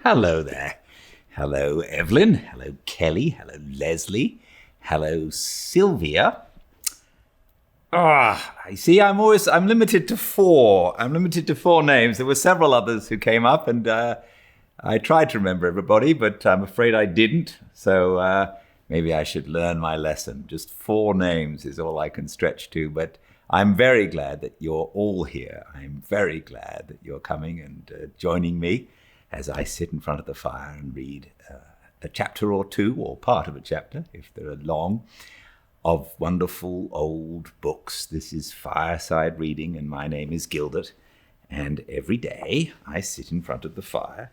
Hello there. Hello, Evelyn. Hello, Kelly. Hello, Leslie. Hello, Sylvia. I see. I'm limited to four. I'm limited to four names. There were several others who came up, and I tried to remember everybody, but I'm afraid I didn't. So maybe I should learn my lesson. Just four names is all I can stretch to, but I'm very glad that you're all here. I'm very glad that you're coming and joining me as I sit in front of the fire and read a chapter or two, or part of a chapter, if they're long, of wonderful old books. This is Fireside Reading, and my name is Gildart. And every day I sit in front of the fire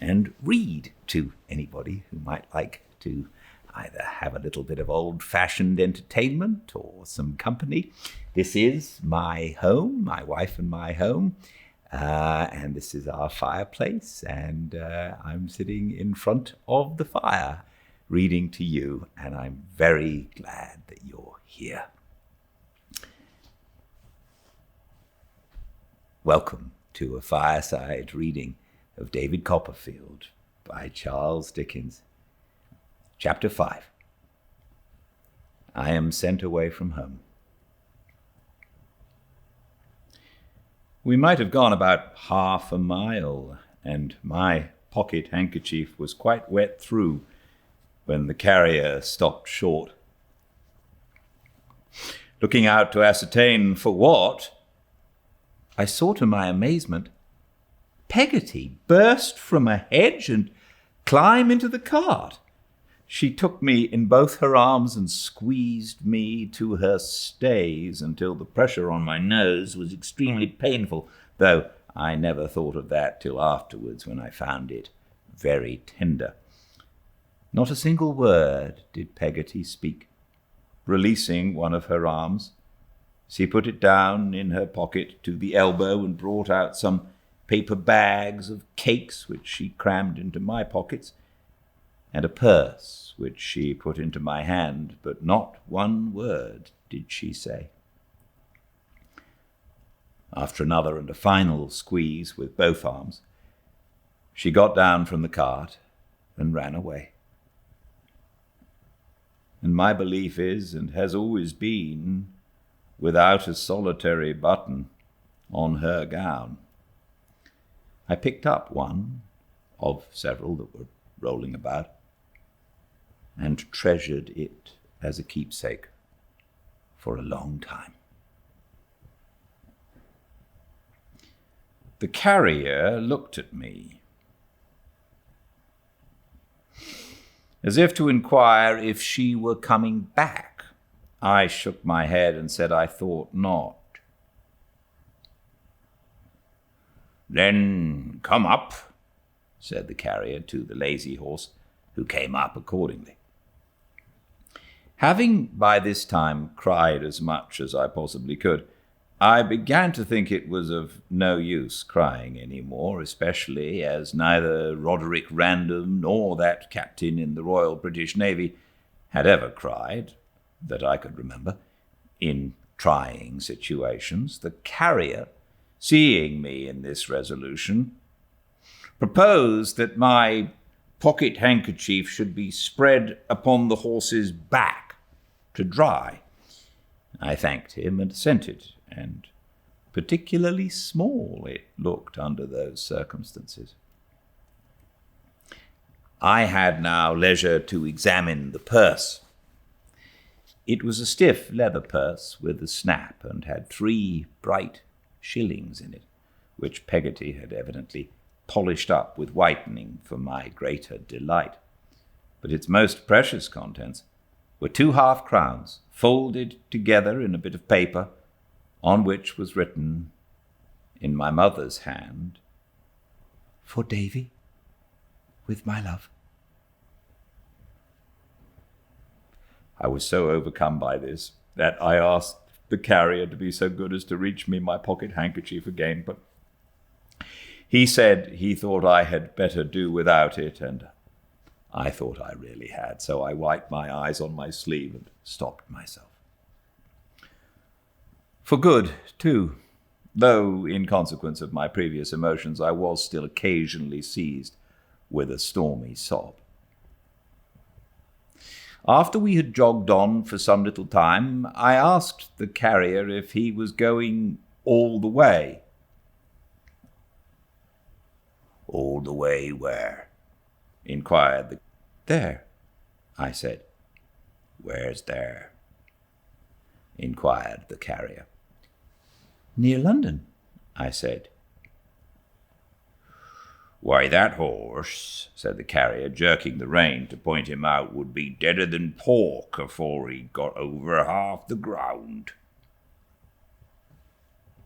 and read to anybody who might like to either have a little bit of old-fashioned entertainment or some company. This is my home, my wife and my home. And this is our fireplace, and I'm sitting in front of the fire reading to you, and I'm very glad that you're here. Welcome to a fireside reading of David Copperfield by Charles Dickens. Chapter 5. I am sent away from home. We might have gone about half a mile, and my pocket handkerchief was quite wet through when the carrier stopped short. Looking out to ascertain for what, I saw to my amazement Peggotty burst from a hedge and climb into the cart. She took me in both her arms and squeezed me to her stays until the pressure on my nose was extremely painful, though I never thought of that till afterwards when I found it very tender. Not a single word did Peggotty speak. Releasing one of her arms, she put it down in her pocket to the elbow and brought out some paper bags of cakes which she crammed into my pockets, and a purse which she put into my hand, but not one word did she say. After another and a final squeeze with both arms, she got down from the cart and ran away. And my belief is, and has always been, without a solitary button on her gown. I picked up one of several that were rolling about, and treasured it as a keepsake for a long time. The carrier looked at me, as if to inquire if she were coming back. I shook my head and said I thought not. "Then come up," said the carrier to the lazy horse, who came up accordingly. Having by this time cried as much as I possibly could, I began to think it was of no use crying any more, especially as neither Roderick Random nor that captain in the Royal British Navy had ever cried, that I could remember, in trying situations. The carrier, seeing me in this resolution, proposed that my pocket handkerchief should be spread upon the horse's back to dry. I thanked him and assented, and particularly small it looked under those circumstances. I had now leisure to examine the purse. It was a stiff leather purse with a snap, and had 3 bright shillings in it, which Peggotty had evidently polished up with whitening for my greater delight. But its most precious contents were 2 half-crowns, folded together in a bit of paper, on which was written, in my mother's hand, "For Davy, with my love." I was so overcome by this that I asked the carrier to be so good as to reach me my pocket handkerchief again, but he said he thought I had better do without it, and I thought I really had, so I wiped my eyes on my sleeve and stopped myself. For good, too, though in consequence of my previous emotions I was still occasionally seized with a stormy sob. After we had jogged on for some little time, I asked the carrier if he was going all the way. "All the way where?" inquired the... "There," I said. "Where's there?" inquired the carrier. "Near London," I said. "Why, that horse," said the carrier, jerking the rein to point him out, "would be deader than pork afore he got over half the ground."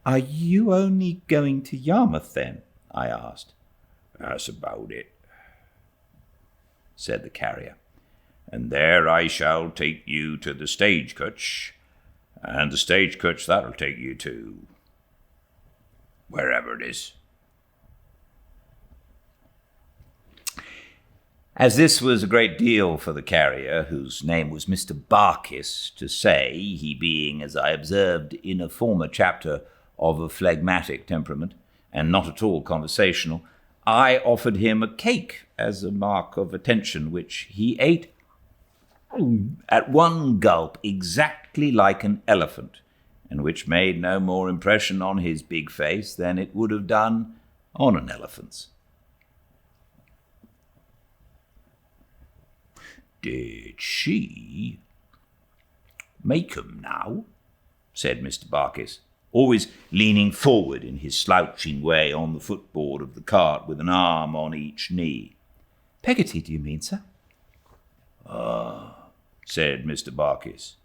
"Are you only going to Yarmouth, then?" I asked. "That's about it," said the carrier. "And there I shall take you to the stagecoach, and the stagecoach that'll take you to wherever it is." As this was a great deal for the carrier, whose name was Mr. Barkis, to say, he being, as I observed in a former chapter, of a phlegmatic temperament, and not at all conversational, I offered him a cake as a mark of attention, which he ate at one gulp exactly like an elephant, and which made no more impression on his big face than it would have done on an elephant's. "Did she make 'em now?" said Mr. Barkis, always leaning forward in his slouching way on the footboard of the cart with an arm on each knee. "Peggotty, do you mean, sir?" "Ah," said Mr. Barkis.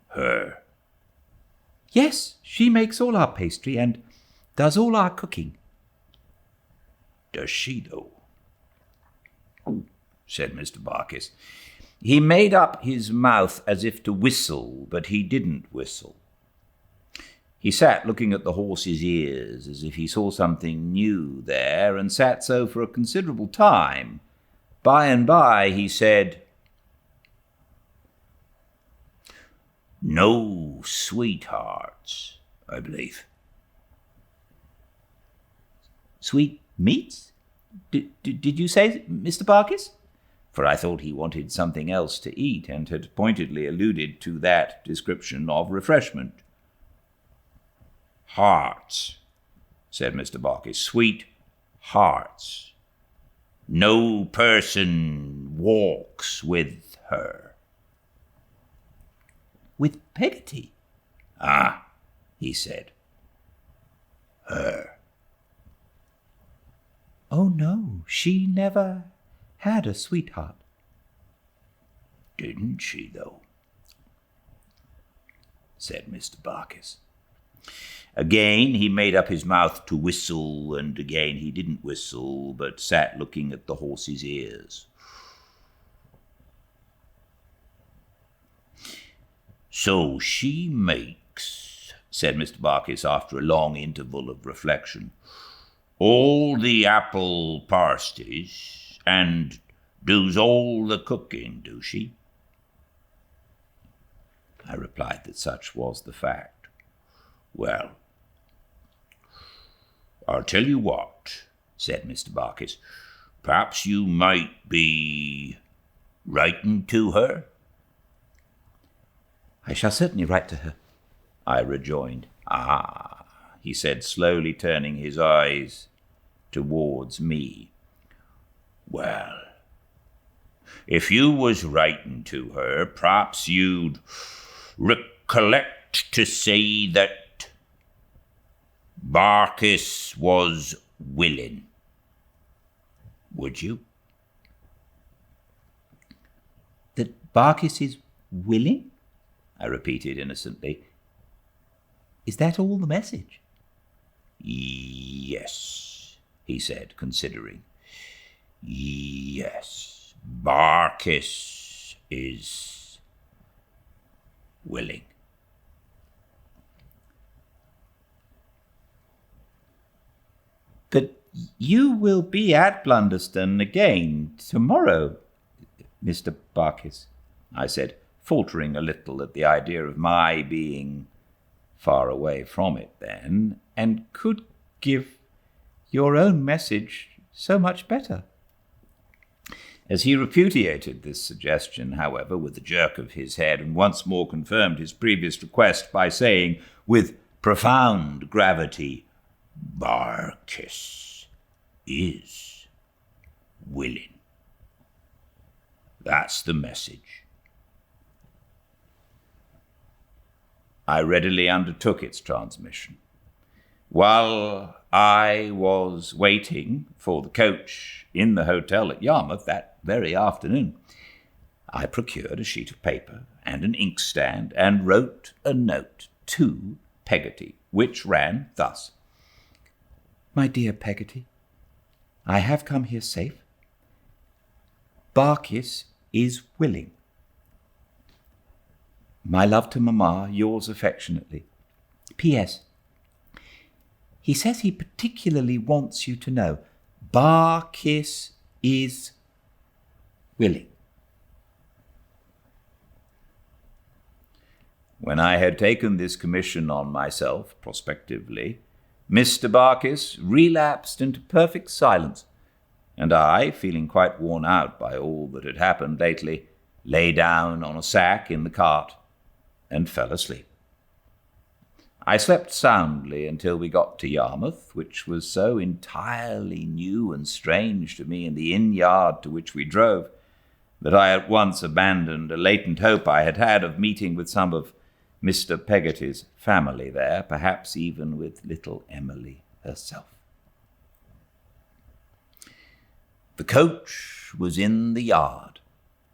"Her?" "Yes, she makes all our pastry and does all our cooking." "Does she, though?" said Mr. Barkis. He made up his mouth as if to whistle, but he didn't whistle. He sat looking at the horse's ears as if he saw something new there, and sat so for a considerable time. By and by he said, "No sweethearts, I believe." "Sweet meats? Did you say, Mr. Barkis?" For I thought he wanted something else to eat, and had pointedly alluded to that description of refreshment. "Hearts," said Mr. Barkis. "Sweet hearts. No person walks with her." "With Peggotty?" "Ah," he said. "Her." "Oh, no, she never had a sweetheart." "Didn't she, though?" said Mr. Barkis. Again he made up his mouth to whistle, and again he didn't whistle, but sat looking at the horse's ears. "So she makes," said Mr. Barkis after a long interval of reflection, "all the apple pasties, and does all the cooking, do she?" I replied that such was the fact. "Well, I'll tell you what," said Mr. Barkis. "Perhaps you might be writing to her?" "I shall certainly write to her," I rejoined. "Ah," he said, slowly turning his eyes towards me. "Well, if you was writing to her, perhaps you'd recollect to say that Barkis was willing. Would you?" "That Barkis is willing?" I repeated innocently. "Is that all the message?" "Yes," he said, considering. "Yes, Barkis is willing." "But you will be at Blunderston again tomorrow, Mr. Barkis," I said, faltering a little at the idea of my being far away from it then, "and could give your own message so much better." As he repudiated this suggestion, however, with a jerk of his head, and once more confirmed his previous request by saying, with profound gravity, "Barkis is willing. That's the message." I readily undertook its transmission. While I was waiting for the coach in the hotel at Yarmouth that very afternoon, I procured a sheet of paper and an inkstand and wrote a note to Peggotty, which ran thus: "My dear Peggotty, I have come here safe. Barkis is willing. My love to Mamma, yours affectionately. P.S. He says he particularly wants you to know Barkis is willing." When I had taken this commission on myself, prospectively, Mr. Barkis relapsed into perfect silence, and I, feeling quite worn out by all that had happened lately, lay down on a sack in the cart and fell asleep. I slept soundly until we got to Yarmouth, which was so entirely new and strange to me in the inn-yard to which we drove, that I at once abandoned a latent hope I had had of meeting with some of Mr. Peggotty's family there, perhaps even with little Emily herself. The coach was in the yard,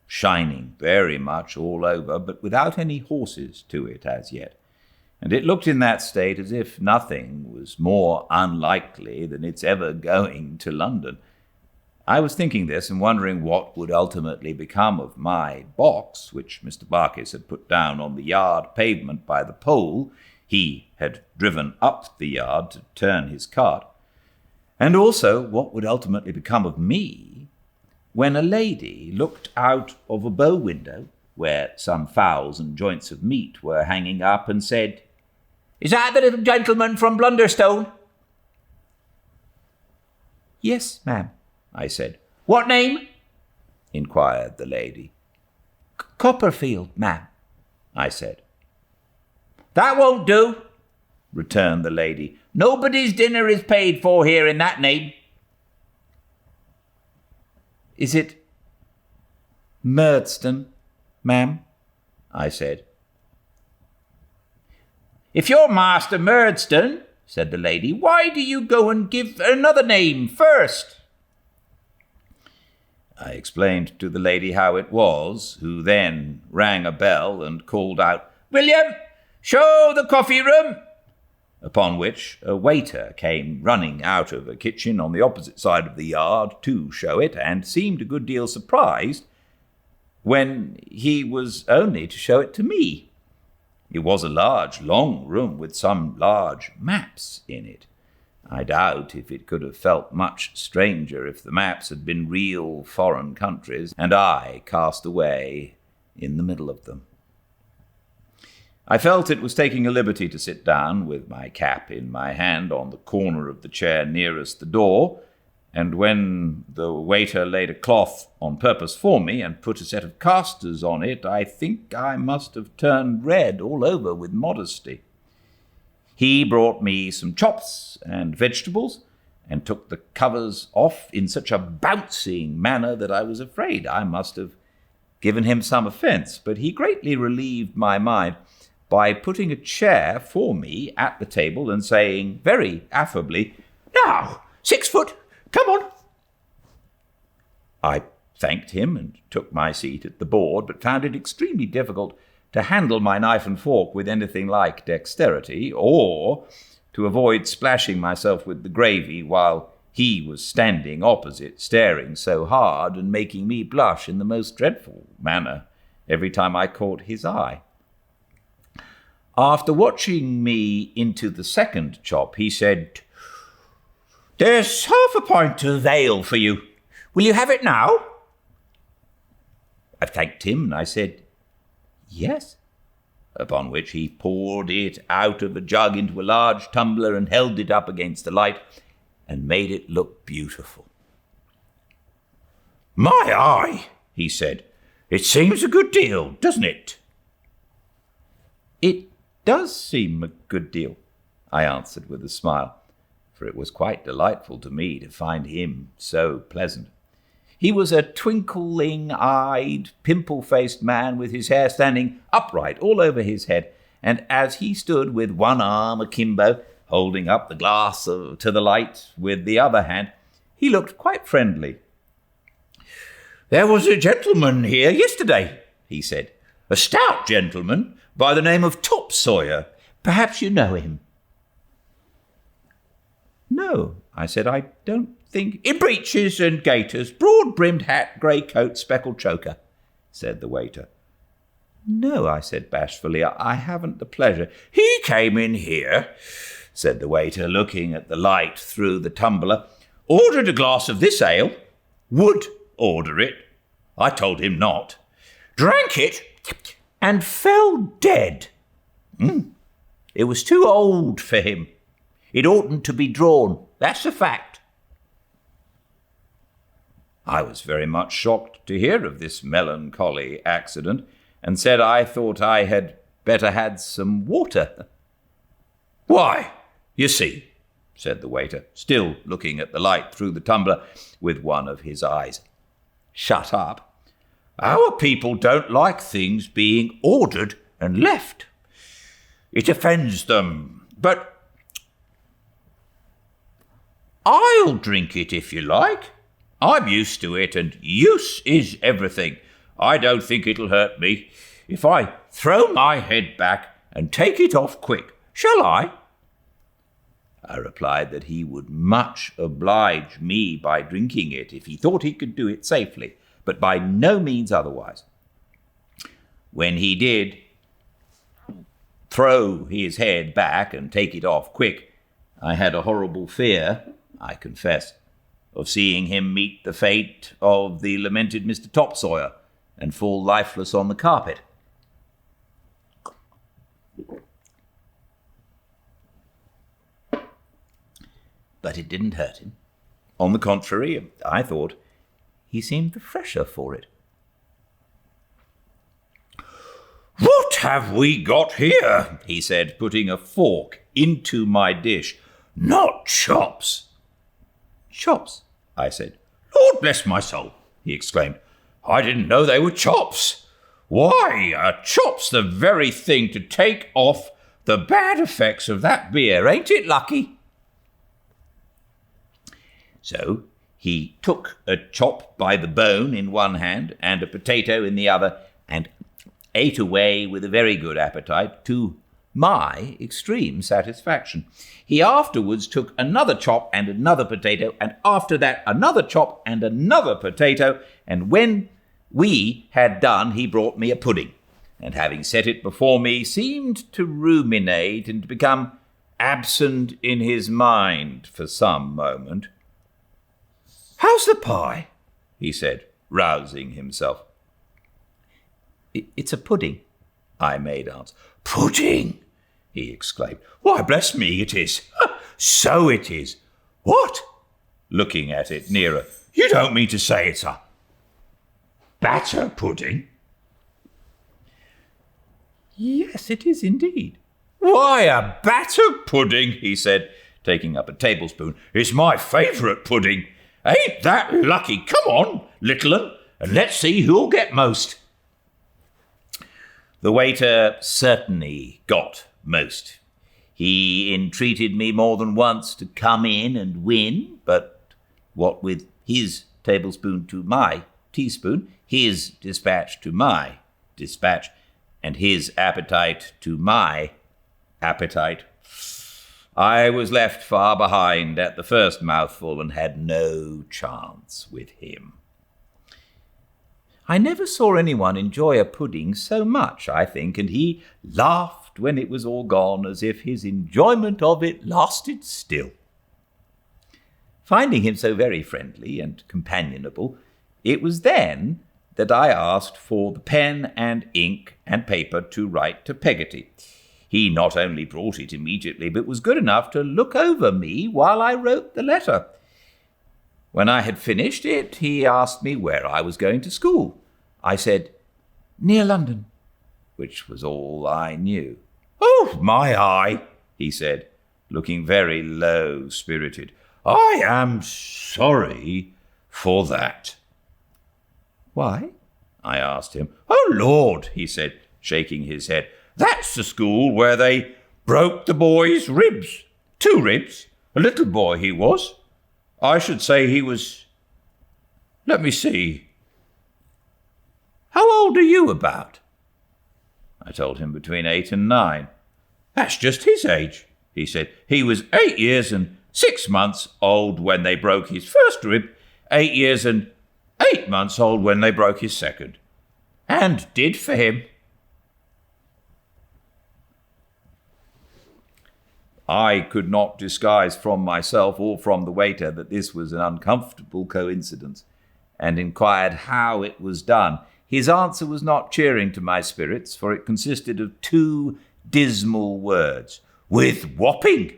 shining very much all over, but without any horses to it as yet, and it looked in that state as if nothing was more unlikely than its ever going to London. I was thinking this and wondering what would ultimately become of my box, which Mr. Barkis had put down on the yard pavement by the pole he had driven up the yard to turn his cart, and also what would ultimately become of me, when a lady looked out of a bow window, where some fowls and joints of meat were hanging up, and said, "Is that the little gentleman from Blunderstone?" "Yes, ma'am," I said. "What name?" inquired the lady. "Copperfield, ma'am," I said. "That won't do," returned the lady. "Nobody's dinner is paid for here in that name." "Is it Murdstone, ma'am?" I said. "If you're Master Murdstone," said the lady, "why do you go and give another name first?" I explained to the lady how it was, who then rang a bell and called out, "William, show the coffee room," upon which a waiter came running out of a kitchen on the opposite side of the yard to show it, and seemed a good deal surprised when he was only to show it to me. It was a large, long room with some large maps in it. I doubt if it could have felt much stranger if the maps had been real foreign countries, and I cast away in the middle of them. I felt it was taking a liberty to sit down with my cap in my hand on the corner of the chair nearest the door, and when the waiter laid a cloth on purpose for me and put a set of casters on it, I think I must have turned red all over with modesty. He brought me some chops and vegetables, and took the covers off in such a bouncing manner that I was afraid I must have given him some offence, but he greatly relieved my mind by putting a chair for me at the table and saying very affably, "Now, 6 foot, come on." I thanked him and took my seat at the board, but found it extremely difficult to handle my knife and fork with anything like dexterity, or to avoid splashing myself with the gravy while he was standing opposite, staring so hard and making me blush in the most dreadful manner every time I caught his eye. After watching me into the second chop, he said, "There's half a pint of ale for you. Will you have it now?" I thanked him, and I said, "Yes," upon which he poured it out of a jug into a large tumbler and held it up against the light and made it look beautiful. My eye, he said. It seems a good deal, doesn't it? It does seem a good deal, I answered with a smile, for it was quite delightful to me to find him so pleasant. He was a twinkling-eyed, pimple-faced man with his hair standing upright all over his head, and as he stood with one arm akimbo, holding up the glass to the light with the other hand, he looked quite friendly. There was a gentleman here yesterday, he said, a stout gentleman by the name of Topsawyer. Perhaps you know him. No, I said, I don't think... In breeches and gaiters, broad-brimmed hat, grey coat, speckled choker, said the waiter. No, I said bashfully, I haven't the pleasure. He came in here, said the waiter, looking at the light through the tumbler, ordered a glass of this ale, would order it. I told him not. Drank it and fell dead. It was too old for him. It oughtn't to be drawn. That's a fact. I was very much shocked to hear of this melancholy accident, and said I thought I had better had some water. Why, you see, said the waiter, still looking at the light through the tumbler with one of his eyes shut up. Our people don't like things being ordered and left. It offends them, but I'll drink it if you like. I'm used to it, and use is everything. I don't think it'll hurt me if I throw my head back and take it off quick. Shall I? I replied that he would much oblige me by drinking it if he thought he could do it safely, but by no means otherwise. When he did throw his head back and take it off quick, I had a horrible fear, I confess, of seeing him meet the fate of the lamented Mr. Topsawyer and fall lifeless on the carpet. But it didn't hurt him. On the contrary, I thought he seemed the fresher for it. What have we got here? He said, putting a fork into my dish. Not chops. Chops, I said. Lord bless my soul, he exclaimed. I didn't know they were chops. Why, a chop's the very thing to take off the bad effects of that beer, ain't it lucky? So he took a chop by the bone in one hand and a potato in the other, and ate away with a very good appetite, to my extreme satisfaction. He afterwards took another chop and another potato, and after that another chop and another potato, and when we had done he brought me a pudding, and having set it before me seemed to ruminate and to become absent in his mind for some moment. How's the pie? He said, rousing himself. It's a pudding, I made answer. Pudding, he exclaimed. Why, bless me, it is. So it is. What? Looking at it nearer. You don't mean to say it's a batter pudding? Yes, it is indeed. Why, a batter pudding, he said, taking up a tablespoon. It's my favourite pudding. Ain't that lucky? Come on, little 'un, and let's see who'll get most. The waiter certainly got most. He entreated me more than once to come in and win, but what with his tablespoon to my teaspoon, his dispatch to my dispatch, and his appetite to my appetite, I was left far behind at the first mouthful and had no chance with him. I never saw anyone enjoy a pudding so much, I think, and he laughed when it was all gone as if his enjoyment of it lasted still. Finding him so very friendly and companionable, it was then that I asked for the pen and ink and paper to write to Peggotty. He not only brought it immediately, but was good enough to look over me while I wrote the letter. When I had finished it, he asked me where I was going to school. I said, "Near London," which was all I knew. "Oh, my eye," he said, looking very low-spirited. "I am sorry for that." "Why?" I asked him. "Oh, Lord," he said, shaking his head. "That's the school where they broke the boy's ribs. 2 ribs. A little boy he was. I should say he was... Let me see. How old are you about?" I told him between 8 and 9. "That's just his age," he said. "He was 8 years and 6 months old when they broke his first rib, 8 years and 8 months old when they broke his second. And did for him." I could not disguise from myself or from the waiter that this was an uncomfortable coincidence, and inquired how it was done. His answer was not cheering to my spirits, for it consisted of 2 dismal words: "With whopping."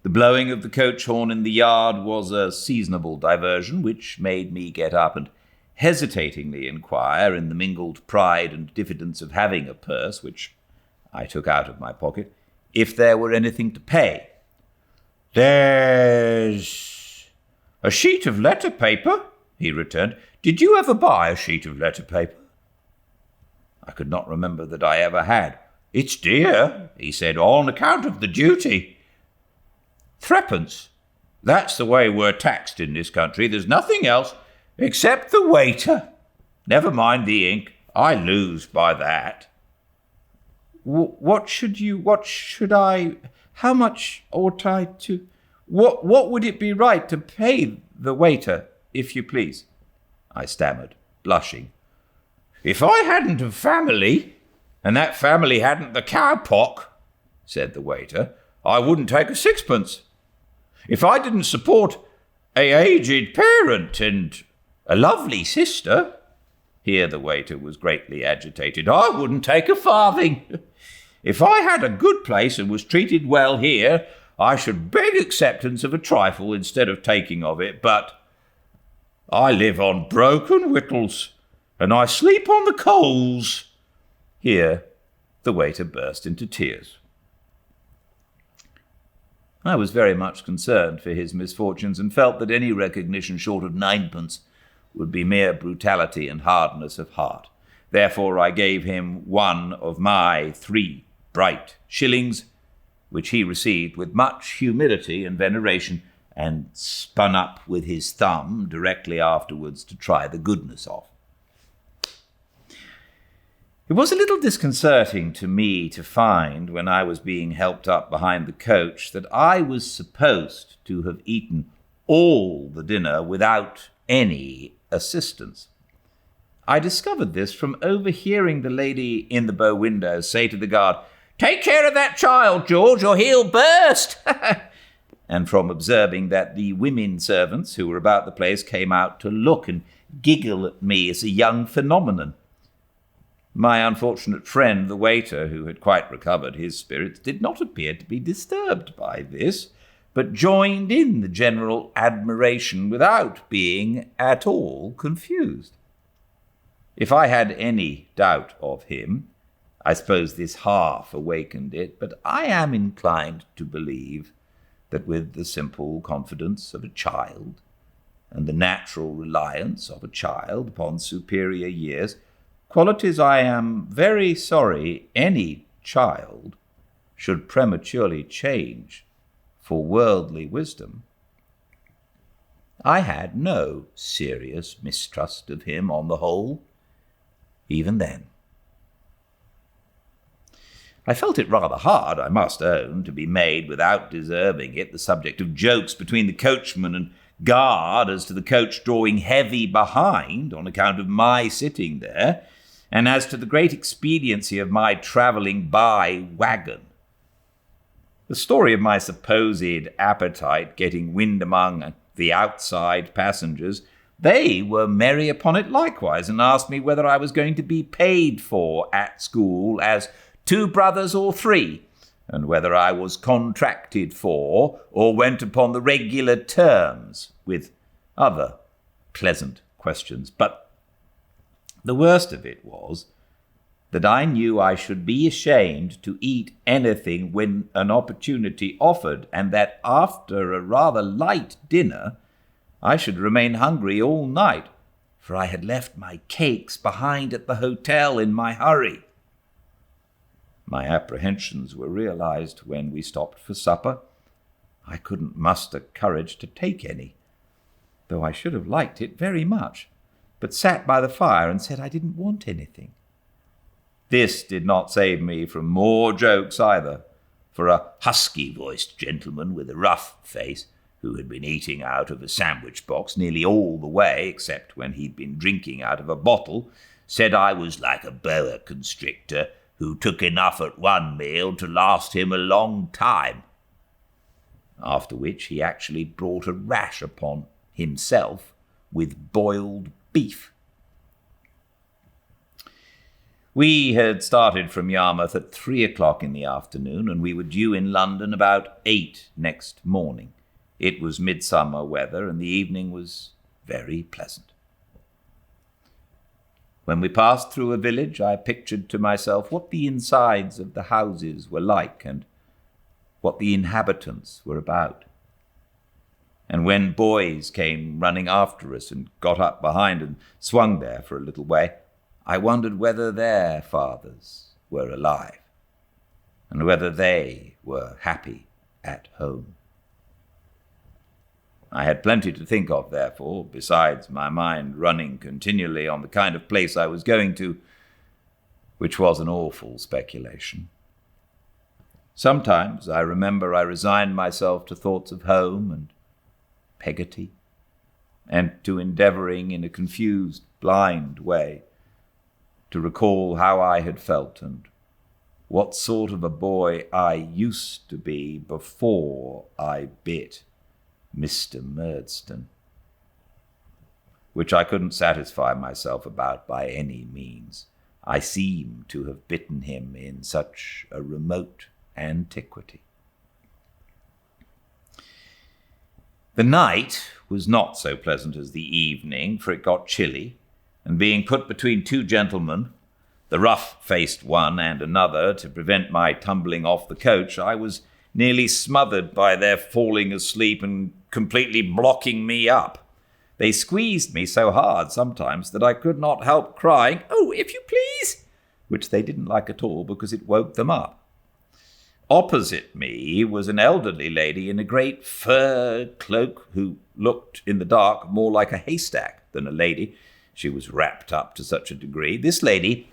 The blowing of the coach horn in the yard was a seasonable diversion, which made me get up and hesitatingly inquire, in the mingled pride and diffidence of having a purse, which I took out of my pocket, if there were anything to pay. "There's a sheet of letter paper," he returned. "Did you ever buy a sheet of letter paper?" I could not remember that I ever had. "It's dear," he said, "on account of the duty. 3d. That's the way we're taxed in this country. There's nothing else except the waiter. Never mind the ink. I lose by that." How much ought I to... What would it be right to pay the waiter, if you please?" I stammered, blushing. "If I hadn't a family, and that family hadn't the cowpox," said the waiter, "I wouldn't take a 6d. If I didn't support a aged parent and a lovely sister," here the waiter was greatly agitated, "I wouldn't take a farthing. If I had a good place and was treated well here, I should beg acceptance of a trifle instead of taking of it, but I live on broken victuals, and I sleep on the coals." Here the waiter burst into tears. I was very much concerned for his misfortunes, and felt that any recognition short of 9d would be mere brutality and hardness of heart. Therefore I gave him 1 of my 3 bright shillings, which he received with much humility and veneration, and spun up with his thumb directly afterwards to try the goodness of. It was a little disconcerting to me to find, when I was being helped up behind the coach, that I was supposed to have eaten all the dinner without any assistance. I discovered this from overhearing the lady in the bow window say to the guard, "Take care of that child, George, or he'll burst," and from observing that the women servants who were about the place came out to look and giggle at me as a young phenomenon. My unfortunate friend, the waiter, who had quite recovered his spirits, did not appear to be disturbed by this, but joined in the general admiration without being at all confused. If I had any doubt of him, I suppose this half awakened it, but I am inclined to believe that with the simple confidence of a child, and the natural reliance of a child upon superior years, qualities I am very sorry any child should prematurely change for worldly wisdom, I had no serious mistrust of him on the whole, even then. I felt it rather hard, I must own, to be made, without deserving it, the subject of jokes between the coachman and guard as to the coach drawing heavy behind on account of my sitting there, and as to the great expediency of my travelling by wagon. The story of my supposed appetite getting wind among the outside passengers, they were merry upon it likewise, and asked me whether I was going to be paid for at school as 2 brothers or 3, and whether I was contracted for or went upon the regular terms, with other pleasant questions. But the worst of it was that I knew I should be ashamed to eat anything when an opportunity offered, and that after a rather light dinner I should remain hungry all night, for I had left my cakes behind at the hotel in my hurry. My apprehensions were realized when we stopped for supper. I couldn't muster courage to take any, though I should have liked it very much, but sat by the fire and said I didn't want anything. This did not save me from more jokes either, for a husky-voiced gentleman with a rough face, who had been eating out of a sandwich box nearly all the way, except when he'd been drinking out of a bottle, said I was like a boa constrictor who took enough at one meal to last him a long time. After which he actually brought a rash upon himself with boiled beef. We had started from Yarmouth at 3:00 in the afternoon, and we were due in London about 8 next morning. It was midsummer weather, and the evening was very pleasant. When we passed through a village, I pictured to myself what the insides of the houses were like and what the inhabitants were about. And when boys came running after us and got up behind and swung there for a little way, I wondered whether their fathers were alive and whether they were happy at home. I had plenty to think of, therefore, besides my mind running continually on the kind of place I was going to, which was an awful speculation. Sometimes I remember I resigned myself to thoughts of home and Peggotty, and to endeavouring in a confused, blind way to recall how I had felt and what sort of a boy I used to be before I bit Mr. Murdstone, which I couldn't satisfy myself about by any means. I seem to have bitten him in such a remote antiquity. The night was not so pleasant as the evening, for it got chilly, and being put between two gentlemen, the rough-faced one and another, to prevent my tumbling off the coach, I was nearly smothered by their falling asleep and completely blocking me up. They squeezed me so hard sometimes that I could not help crying, "Oh, if you please," which they didn't like at all because it woke them up. Opposite me was an elderly lady in a great fur cloak who looked in the dark more like a haystack than a lady. She was wrapped up to such a degree. This lady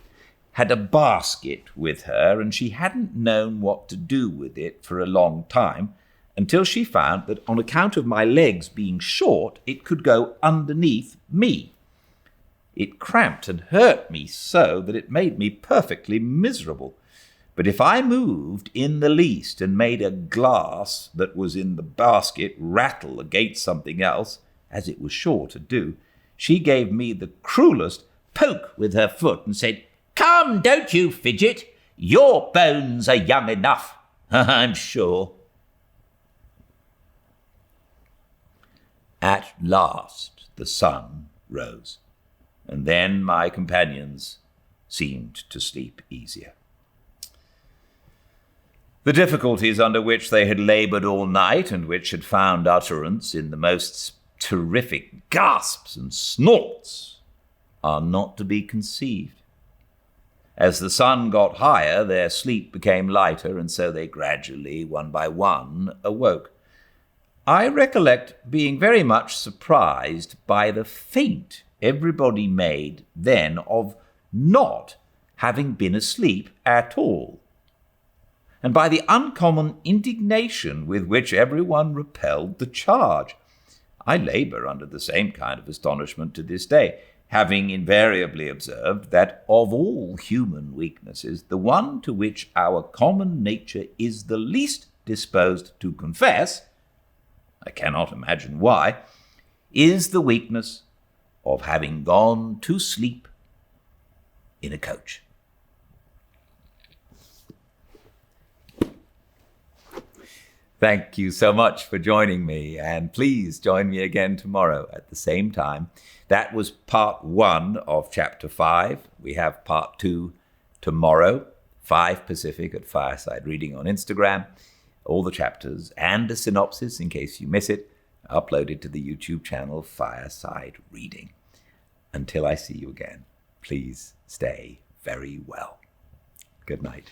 had a basket with her, and she hadn't known what to do with it for a long time, until she found that on account of my legs being short, it could go underneath me. It cramped and hurt me so that it made me perfectly miserable. But if I moved in the least and made a glass that was in the basket rattle against something else, as it was sure to do, she gave me the cruelest poke with her foot and said, "Come, don't you fidget. Your bones are young enough, I'm sure." At last the sun rose, and then my companions seemed to sleep easier. The difficulties under which they had laboured all night, and which had found utterance in the most terrific gasps and snorts, are not to be conceived. As the sun got higher, their sleep became lighter, and so they gradually, one by one, awoke. I recollect being very much surprised by the feint everybody made then of not having been asleep at all, and by the uncommon indignation with which everyone repelled the charge. I labour under the same kind of astonishment to this day, having invariably observed that of all human weaknesses, the one to which our common nature is the least disposed to confess, I cannot imagine why, is the weakness of having gone to sleep in a coach. Thank you so much for joining me, and please join me again tomorrow at the same time. That was part 1 of chapter 5. We have part 2 tomorrow, 5 Pacific at Fireside Reading on Instagram. All the chapters and a synopsis, in case you miss it, uploaded to the YouTube channel Fireside Reading. Until I see you again, please stay very well. Good night.